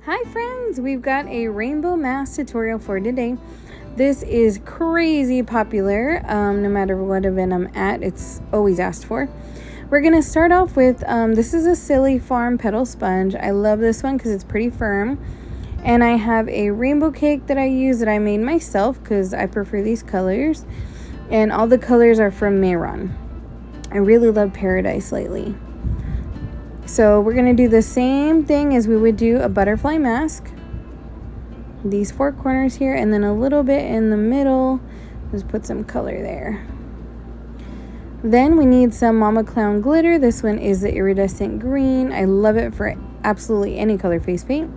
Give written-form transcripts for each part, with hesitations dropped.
Hi friends, we've got a rainbow mask tutorial for today. This is crazy popular. No matter what event I'm at, it's always asked for. We're going to start off with, this is a sillyfarm petal sponge. I love this one because it's pretty firm. And I have a rainbow cake that I use that I made myself because I prefer these colors. And all the colors are from Mehron. I really love Paradise lately. So we're going to do the same thing as we would do a butterfly mask. These four corners here and then a little bit in the middle. Just put some color there. Then we need some Mama Clown glitter. This one is the iridescent green. I love it for absolutely any color face paint.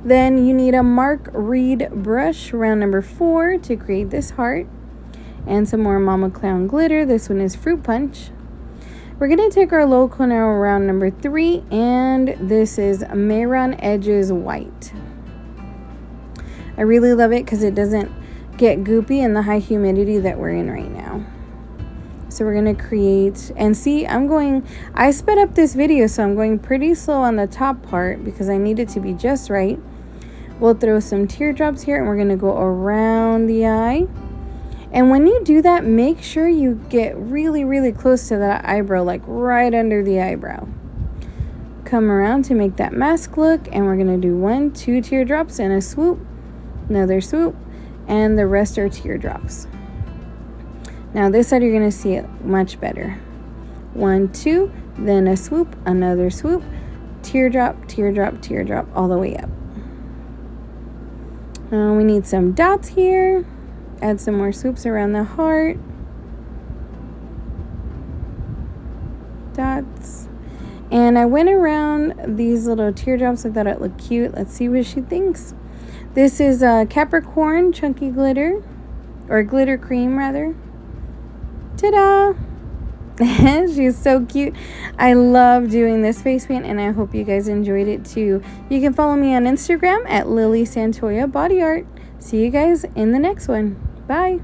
Then you need a Mark Reid brush, round number 4, to create this heart. And some more Mama Clown glitter. This one is Fruit Punch. We're going to take our low Cornell round number 3, and this is Mehron Edges White. I really love it because it doesn't get goopy in the high humidity that we're in right now. So we're going to create, and see, I sped up this video, so I'm going pretty slow on the top part because I need it to be just right. We'll throw some teardrops here, and we're going to go around the eye. And when you do that, make sure you get really, really close to that eyebrow, like right under the eyebrow. Come around to make that mask look, and we're going to do 1, 2 teardrops and a swoop, another swoop, and the rest are teardrops. Now this side you're going to see it much better. 1, 2, then a swoop, another swoop, teardrop, teardrop, teardrop, all the way up. We need some dots here. Add some more swoops around the heart. Dots. And I went around these little teardrops. I thought it looked cute. Let's see what she thinks. This is a Capricorn chunky glitter. Or glitter cream, rather. Ta-da! She's so cute. I love doing this face paint, and I hope you guys enjoyed it too. You can follow me on Instagram at Lily Santoya Body Art. See you guys in the next one. Bye.